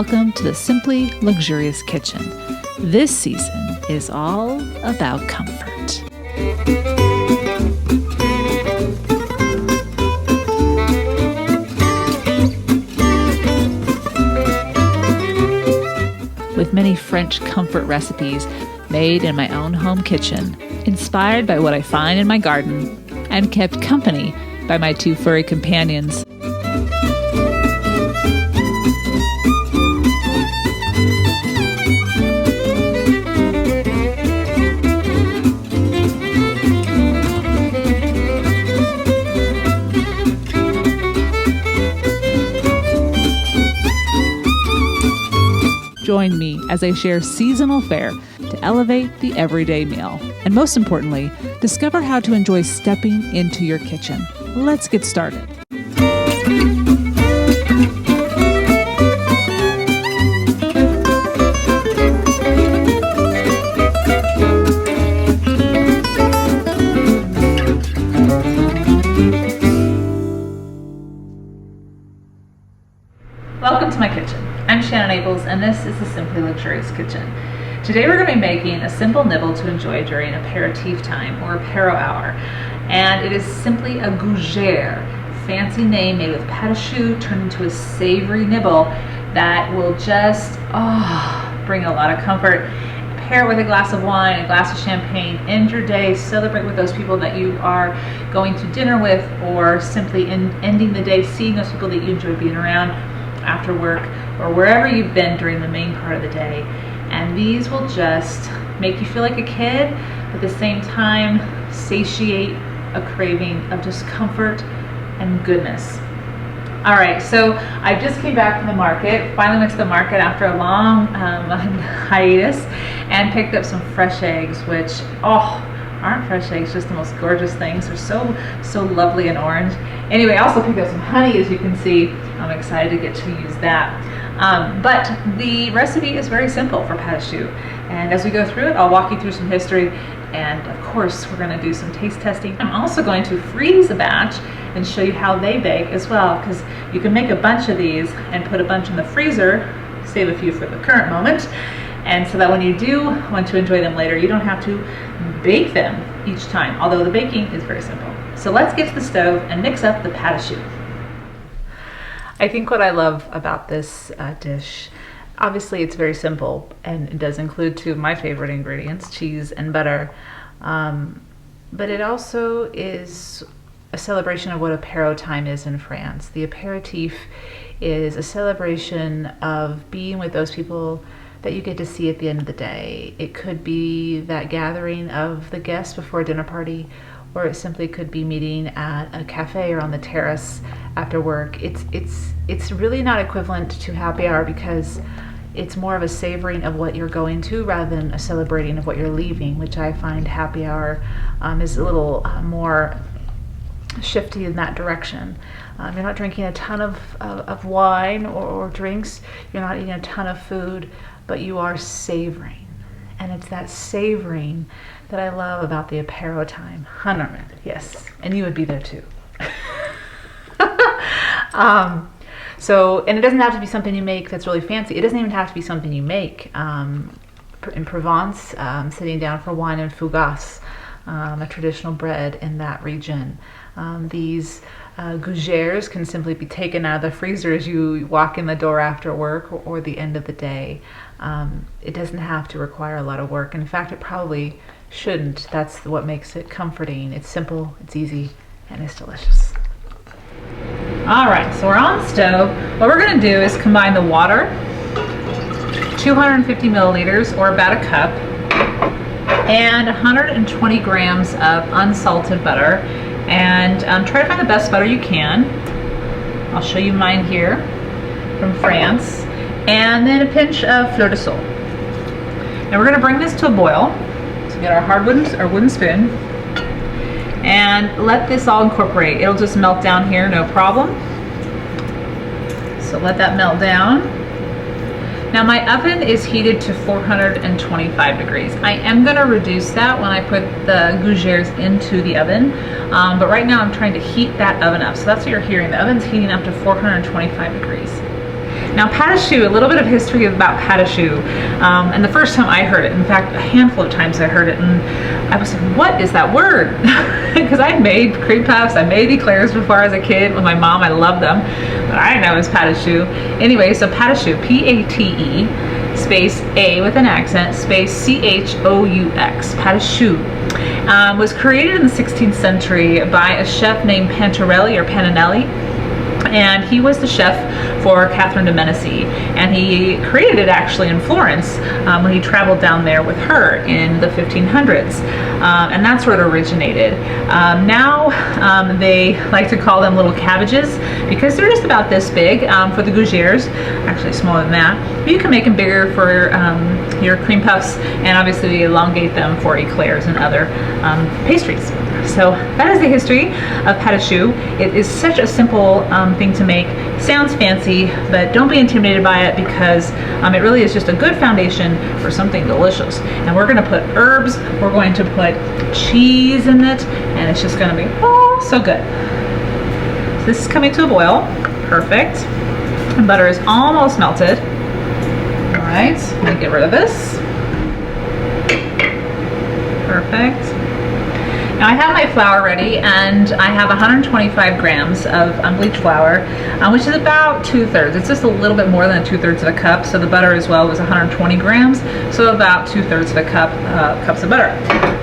Welcome to the Simply Luxurious Kitchen. This season is all about comfort. With many French comfort recipes made in my own home kitchen, inspired by what I find in my garden, and kept company by my two furry companions. Join me as I share seasonal fare to elevate the everyday meal. And most importantly, discover how to enjoy stepping into your kitchen. Let's get started. Welcome to my kitchen. I'm Shannon Naples, and this is the Simply Luxurious Kitchen. Today we're going to be making a simple nibble to enjoy during aperitif time, or apéro hour. And it is simply a Gougères, fancy name made with pâte de choux turned into a savory nibble that will just bring a lot of comfort. Pair it with a glass of wine, a glass of champagne, end your day, celebrate with those people that you are going to dinner with, or simply ending the day seeing those people that you enjoy being around after work, or wherever you've been during the main part of the day. And these will just make you feel like a kid, but at the same time satiate a craving of just comfort and goodness. All right, so I just came back from the market, finally went to the market after a long hiatus, and picked up some fresh eggs, which, aren't fresh eggs just the most gorgeous things? They're so lovely and orange. Anyway, I also picked up some honey, as you can see. I'm excited to get to use that. But the recipe is very simple for pâte de choux. And as we go through it, I'll walk you through some history. And of course, we're going to do some taste testing. I'm also going to freeze a batch and show you how they bake as well, because you can make a bunch of these and put a bunch in the freezer, save a few for the current moment. And so that when you do want to enjoy them later, you don't have to bake them each time, although the baking is very simple. So let's get to the stove and mix up the pâte de choux. I think what I love about this dish, obviously it's very simple, and it does include two of my favorite ingredients, cheese and butter, but it also is a celebration of what apéro time is in France. The apéritif is a celebration of being with those people that you get to see at the end of the day. It could be that gathering of the guests before a dinner party, or it simply could be meeting at a cafe or on the terrace after work. It's really not equivalent to happy hour, because it's more of a savoring of what you're going to rather than a celebrating of what you're leaving, which I find happy hour is a little more shifty in that direction. You're not drinking a ton of wine or drinks, you're not eating a ton of food, but you are savoring. And it's that savoring that I love about the apéro time. Norman, yes, and you would be there too. And it doesn't have to be something you make that's really fancy. It doesn't even have to be something you make. In Provence, sitting down for wine and fougasse, a traditional bread in that region. These Gougères can simply be taken out of the freezer as you walk in the door after work or the end of the day. It doesn't have to require a lot of work. In fact, it probably shouldn't. That's what makes it comforting. It's simple, it's easy, and it's delicious. All right, so we're on the stove. What we're going to do is combine the water, 250 milliliters or about a cup, and 120 grams of unsalted butter. And try to find the best butter you can. I'll show you mine here from France. And then a pinch of fleur de sel. Now we're going to bring this to a boil. So get our wooden spoon, and let this all incorporate. It'll just melt down here, no problem. So let that melt down. Now my oven is heated to 425 degrees. I am going to reduce that when I put the Gougères into the oven, but right now I'm trying to heat that oven up. So that's what you're hearing. The oven's heating up to 425 degrees. Now pâte à choux, a little bit of history about pâte à choux. And the first time I heard it, in fact a handful of times I heard it, and I was like, what is that word? Because I made cream puffs, I made eclairs before as a kid with my mom, I loved them, but I didn't know it was pâte à choux. Anyway, so pâte à choux, P-A-T-E space A with an accent space C-H-O-U-X, pâte à choux. Was created in the 16th century by a chef named Pantarelli or Pananelli, and he was the chef for Catherine de Medici, and he created it actually in Florence when he traveled down there with her in the 1500s, and that's where it originated. Now they like to call them little cabbages because they're just about this big for the Gougères, actually smaller than that. But you can make them bigger for your cream puffs, and obviously elongate them for eclairs and other pastries. So that is the history of pâte à choux. It is such a simple thing to make. Sounds fancy, but don't be intimidated by it because it really is just a good foundation for something delicious. And we're going to put herbs, we're going to put cheese in it, and it's just going to be oh so good. So this is coming to a boil. Perfect. And butter is almost melted. All right, let me get rid of this. Perfect. Now I have my flour ready, and I have 125 grams of unbleached flour, which is about 2/3. It's just a little bit more than 2/3 of a cup. So the butter as well was 120 grams, so about 2/3 of a cup, cups of butter.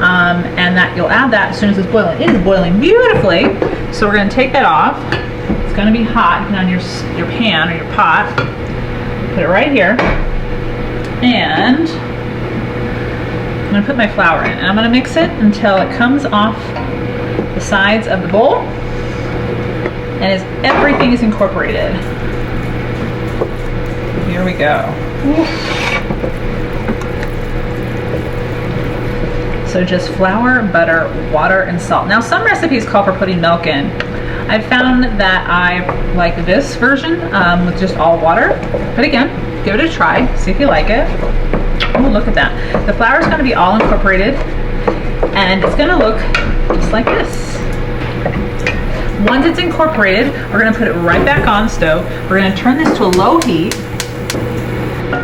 And that you'll add that as soon as it's boiling. It is boiling beautifully, so we're going to take that off. It's going to be hot on your pan or your pot. Put it right here, and I'm going to put my flour in, and I'm going to mix it until it comes off the sides of the bowl and everything is incorporated. Here we go. So just flour, butter, water, and salt. Now some recipes call for putting milk in. I've found that I like this version with just all water, but again, give it a try, see if you like it. Oh, look at that. The flour is going to be all incorporated, and it's going to look just like this. Once it's incorporated, we're going to put it right back on the stove. We're going to turn this to a low heat,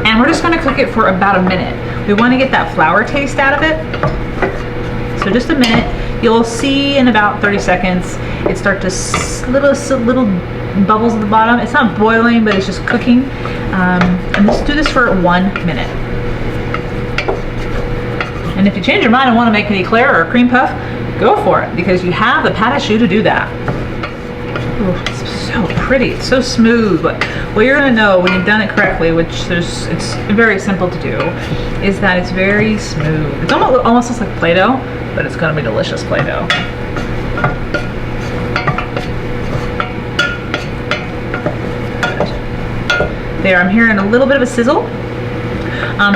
and we're just going to cook it for about a minute. We want to get that flour taste out of it. So just a minute. You'll see in about 30 seconds, it starts to little bubbles at the bottom. It's not boiling, but it's just cooking. And let's do this for 1 minute. And if you change your mind and want to make an eclair or a cream puff, go for it, because you have the pâte à choux to do that. Ooh, it's so pretty, it's so smooth. But what you're going to know when you've done it correctly, which it's very simple to do, is that it's very smooth. It's almost looks like Play-Doh, but it's going to be delicious Play-Doh. There, I'm hearing a little bit of a sizzle.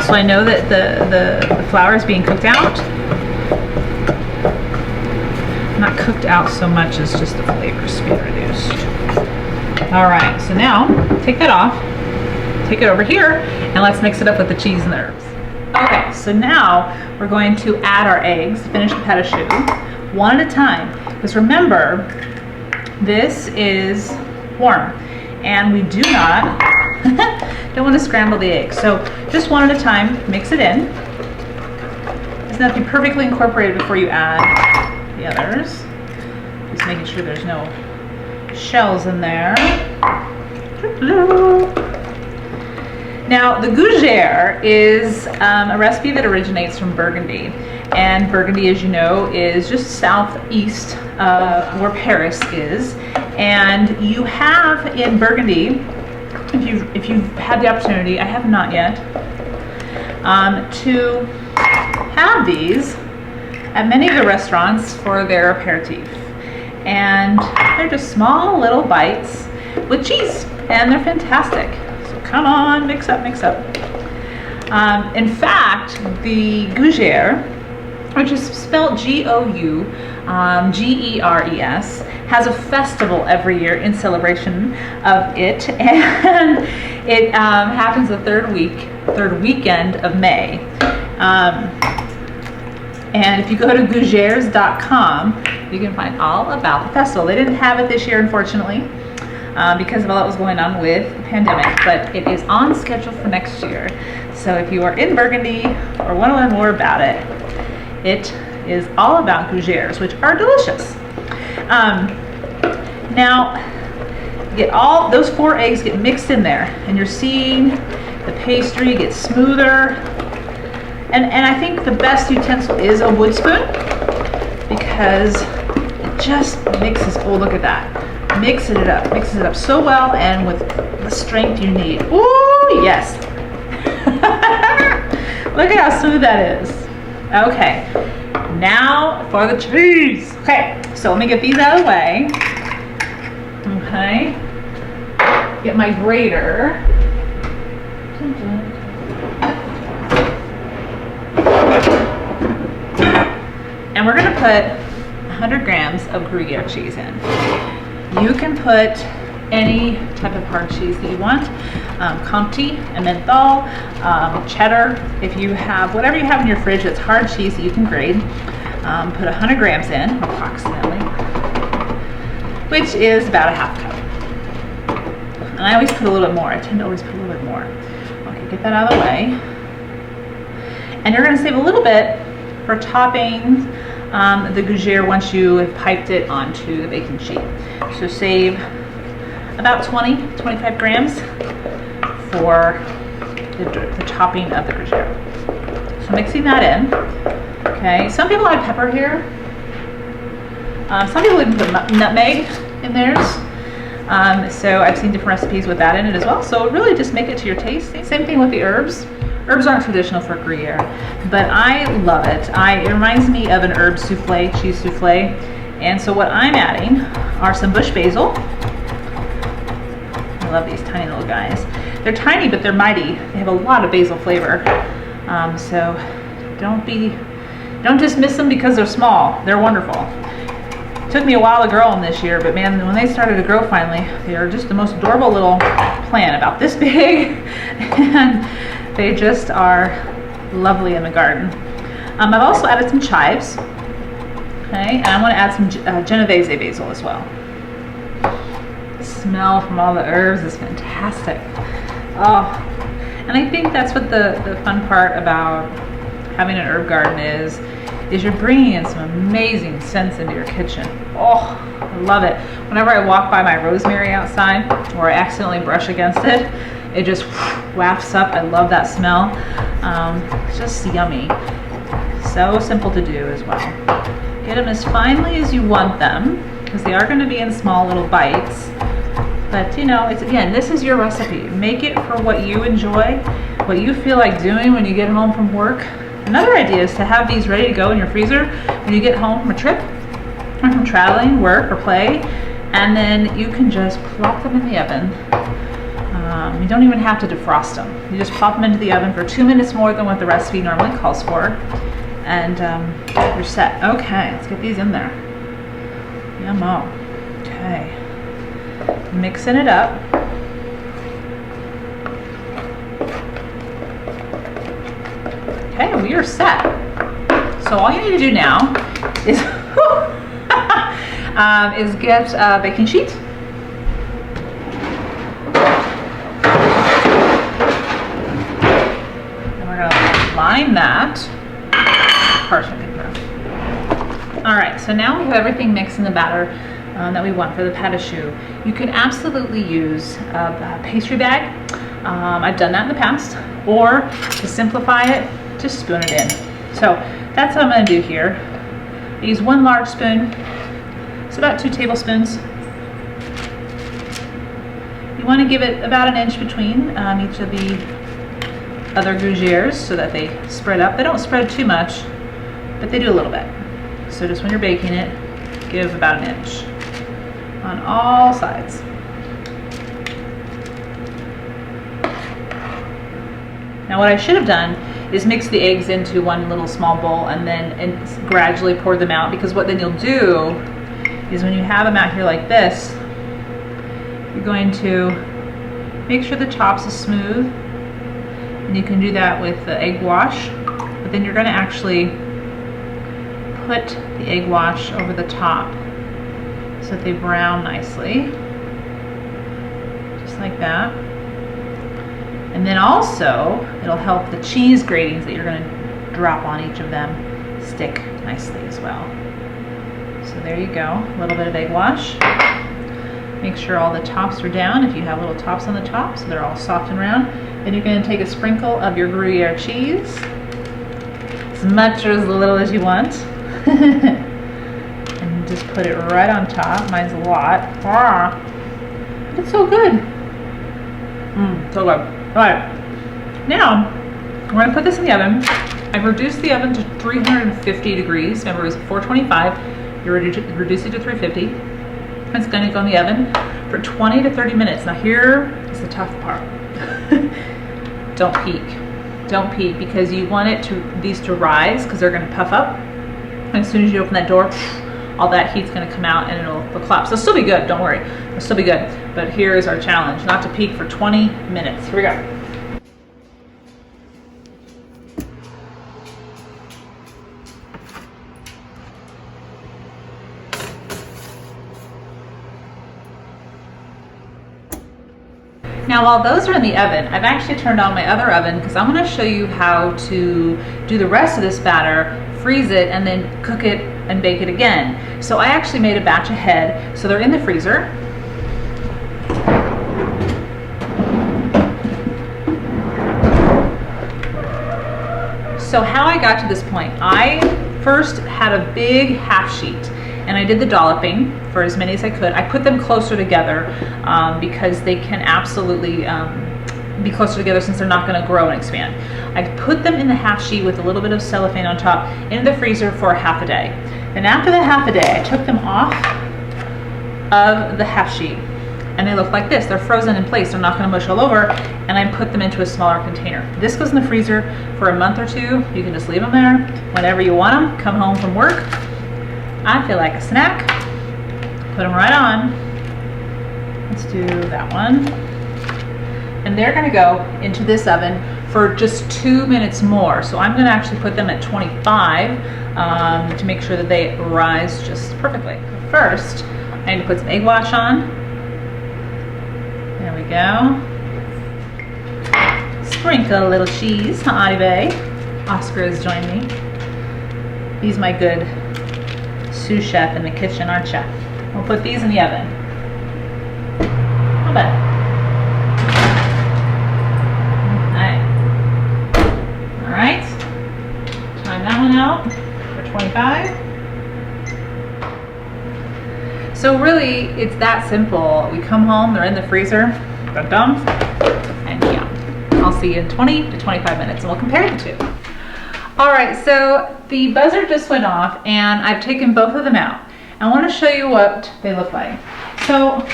So I know that the flour is being cooked out. Not cooked out so much as just the flavors being reduced. All right, so now take that off, take it over here, and let's mix it up with the cheese and the herbs. Okay, so now we're going to add our eggs, finish the pâte à choux, one at a time. Because remember, this is warm, and we do not don't want to scramble the eggs. So just one at a time, mix it in. Doesn't have to be perfectly incorporated before you add the others. Just making sure there's no shells in there. Now the Gougères is a recipe that originates from Burgundy. And Burgundy, as you know, is just southeast of where Paris is. And you have in Burgundy, if you've had the opportunity, I have not yet, to have these at many of the restaurants for their aperitif. And they're just small little bites with cheese, and they're fantastic. So come on, mix up, mix up. In fact, the Gougères, which is spelled G-O-U-G-E-R-E-S, has a festival every year in celebration of it, and it happens the third weekend of May. And if you go to Gougères.com, you can find all about the festival. They didn't have it this year, unfortunately, because of all that was going on with the pandemic, but it is on schedule for next year. So if you are in Burgundy or want to learn more about it, it is all about Gougères, which are delicious. Now, get all those 4 eggs get mixed in there, and you're seeing the pastry get smoother. And I think the best utensil is a wood spoon, because it just mixes. Oh, look at that. Mixes it up so well, and with the strength you need. Ooh, yes. Look at how smooth that is. Okay, now for the cheese. Okay, so let me get these out of the way. Okay, get my grater. And we're gonna put 100 grams of Gruyere cheese in. You can put any type of hard cheese that you want, Comté, Emmental, cheddar. If you have whatever you have in your fridge that's hard cheese that you can grate, put 100 grams in, approximately, which is about a half cup. And I always put a little bit more. I tend to always put a little bit more. Okay, get that out of the way. And you're gonna save a little bit for topping the Gougère once you have piped it onto the baking sheet. So save about 20-25 grams for the topping of the Gougère. So mixing that in. Okay, some people add pepper here. Some people even put nutmeg in theirs. So I've seen different recipes with that in it as well. So really just make it to your taste. Same thing with the herbs. Herbs aren't traditional for Gruyere, but I love it. It reminds me of an herb souffle, cheese souffle. And so what I'm adding are some bush basil. I love these tiny little guys. They're tiny, but they're mighty. They have a lot of basil flavor. So don't dismiss them because they're small. They're wonderful. It took me a while to grow them this year, but man, when they started to grow finally, they are just the most adorable little plant, about this big. And they just are lovely in the garden. I've also added some chives. Okay, and I want to add some Genovese basil as well. The smell from all the herbs is fantastic. Oh, and I think that's what the fun part about having an herb garden is you're bringing in some amazing scents into your kitchen. Oh, I love it. Whenever I walk by my rosemary outside, or I accidentally brush against it, it just wafts up. I love that smell. It's just yummy. So simple to do as well. Get them as finely as you want them, because they are going to be in small little bites. But you know, it's, again, this is your recipe. Make it for what you enjoy, what you feel like doing when you get home from work. Another idea is to have these ready to go in your freezer when you get home from a trip, or from traveling, work, or play, and then you can just plop them in the oven. You don't even have to defrost them. You just pop them into the oven for 2 minutes more than what the recipe normally calls for, and you're set. Okay, let's get these in there. Yummo. Okay, mixing it up. Okay, we are set. So all you need to do now is get a baking sheet. Line that parchment paper. All right, so now we have everything mixed in the batter that we want for the pâte à choux. You can absolutely use a pastry bag. I've done that in the past, or to simplify it, just spoon it in. So that's what I'm going to do here. I use 1 large spoon. It's about 2 tablespoons. You want to give it about 1 inch between each of the other Gougères so that they spread up. They don't spread too much, but they do a little bit. So just when you're baking it, give about 1 inch on all sides. Now what I should have done is mix the eggs into one little small bowl and then gradually pour them out, because what then you'll do is when you have them out here like this, you're going to make sure the chops is smooth. And you can do that with the egg wash, but then you're going to actually put the egg wash over the top so that they brown nicely. just like that. And then also, it'll help the cheese gratings that you're gonna drop on each of them stick nicely as well. So there you go, a little bit of egg wash. Make sure all the tops are down if you have little tops on the top, so they're all soft and round. Then you're gonna take a sprinkle of your Gruyere cheese, as much or as little as you want. And just put it right on top. Mine's a lot. Ah, it's so good. So good. All right, now we're gonna put this in the oven. I've reduced the oven to 350 degrees. Remember, it was 425. You reduce it to 350. It's gonna go in the oven for 20 to 30 minutes. Now here is the tough part. Don't peek. Don't peek, because you want these to rise, because they're gonna puff up. And as soon as you open that door, all that heat's gonna come out and it'll collapse. It'll still be good, don't worry. It'll still be good. But here is our challenge, not to peek for 20 minutes. Here we go. Now while those are in the oven, I've actually turned on my other oven because I'm going to show you how to do the rest of this batter, freeze it, and then cook it and bake it again. So I actually made a batch ahead, so they're in the freezer. So how I got to this point, I first had a big half sheet and I did the dolloping for as many as I could. I put them closer together because they can absolutely be closer together since they're not going to grow and expand. I put them in the half sheet with a little bit of cellophane on top in the freezer for half a day. And after the half a day, I took them off of the half sheet and they look like this. They're frozen in place. They're not going to mush all over, and I put them into a smaller container. This goes in the freezer for a month or two. You can just leave them there whenever you want them. Come home from work. I feel like a snack. Put them right on. Let's do that one. And they're gonna go into this oven for just 2 minutes more. So I'm gonna actually put them at 25 to make sure that they rise just perfectly. First, I need to put some egg wash on. There we go. Sprinkle a little cheese, Ivy. Oscar has joined me. He's my good sous chef in the kitchen, aren't you? We'll put these in the oven. How about? All right. Time that one out for 25. So really, it's that simple. We come home, they're in the freezer, dum-dum, and yeah. I'll see you in 20 to 25 minutes, and we'll compare the two. All right, so the buzzer just went off and I've taken both of them out. I want to show you what they look like. So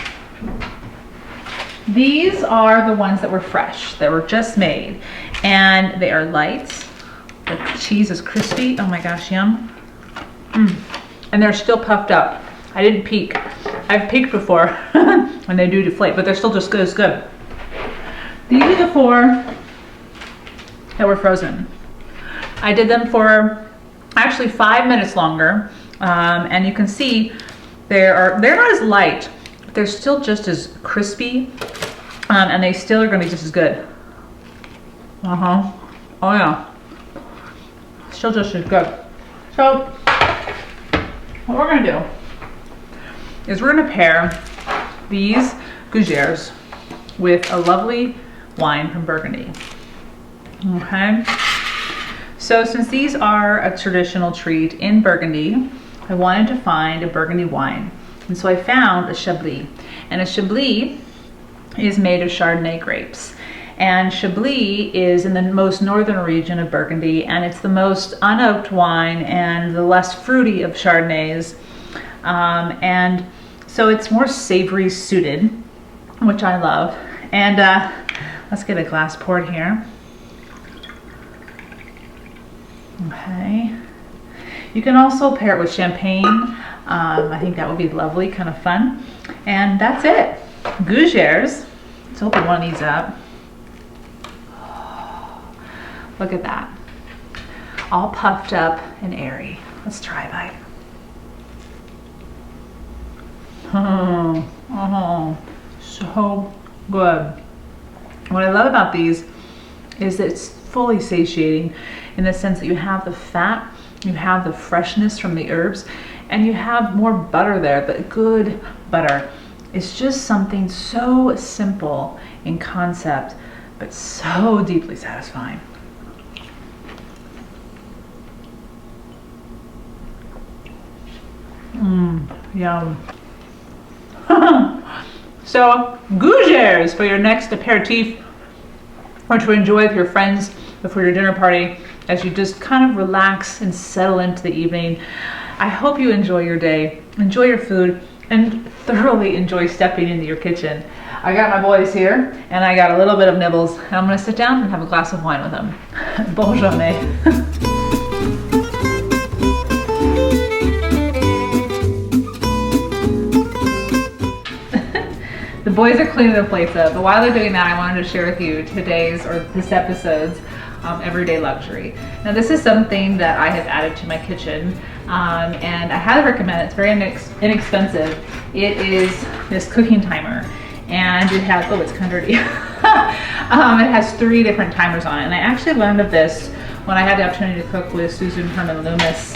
these are the ones that were fresh, that were just made, and they are light. The cheese is crispy. Oh my gosh, yum. And they're still puffed up. I didn't peek. I've peeked before when they do deflate, but they're still just as good. These are the 4 that were frozen. I did them for actually 5 minutes longer, and you can see they're not as light, but they're still just as crispy, and they still are going to be just as good. Oh yeah, still just as good. So what we're going to do is we're going to pair these Gougères with a lovely wine from Burgundy. Okay. So since these are a traditional treat in Burgundy, I wanted to find a Burgundy wine. And so I found a Chablis. And a Chablis is made of Chardonnay grapes. And Chablis is in the most northern region of Burgundy, and it's the most unoaked wine and the less fruity of Chardonnays. And so it's more savory suited, which I love. And let's get a glass poured here. Okay. You can also pair it with champagne. I think that would be lovely, kind of fun. And that's it. Gougères. Let's open one of these up. Look at that. All puffed up and airy. Let's try a bite. Oh, so Good. What I love about these is that it's fully satiating in the sense that you have the fat, you have the freshness from the herbs, and you have more butter there, but good butter. It's just something so simple in concept, but so deeply satisfying. Yum. So, Gougères for your next aperitif, or to enjoy with your friends before your dinner party as you just kind of relax and settle into the evening. I hope you enjoy your day, enjoy your food, and thoroughly enjoy stepping into your kitchen. I got my boys here, and I got a little bit of Nibbles, and I'm gonna sit down and have a glass of wine with them. Bonne journée. The boys are cleaning the plates up, but while they're doing that, I wanted to share with you this episode's everyday luxury. Now, this is something that I have added to my kitchen, and I highly recommend it. It's very inexpensive. It is this cooking timer, and it has, oh, it's kind of dirty. It has 3 different timers on it, and I actually learned of this when I had the opportunity to cook with Susan Herman Loomis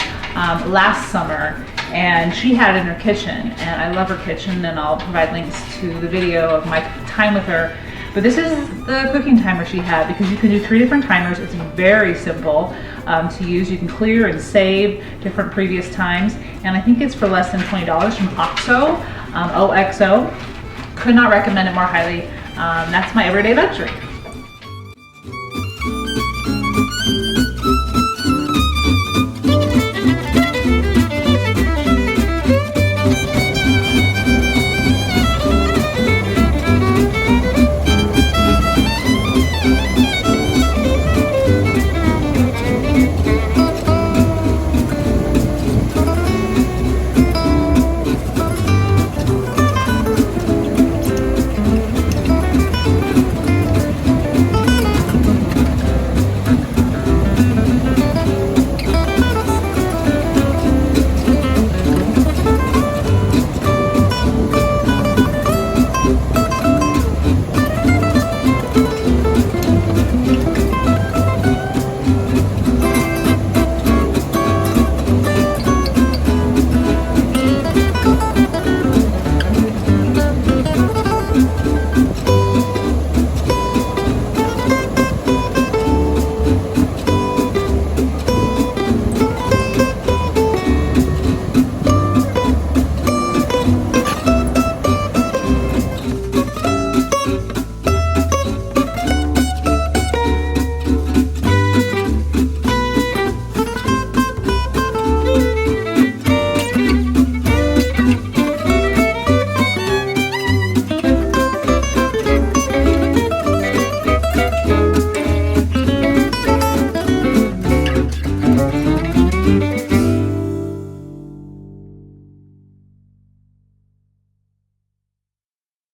last summer. And she had it in her kitchen, and I love her kitchen, and I'll provide links to the video of my time with her. But this is the cooking timer she had, because you can do 3 different timers. It's very simple to use. You can clear and save different previous times, and I think it's for less than $20 from OXO, OXO. Could not recommend it more highly. That's my everyday luxury.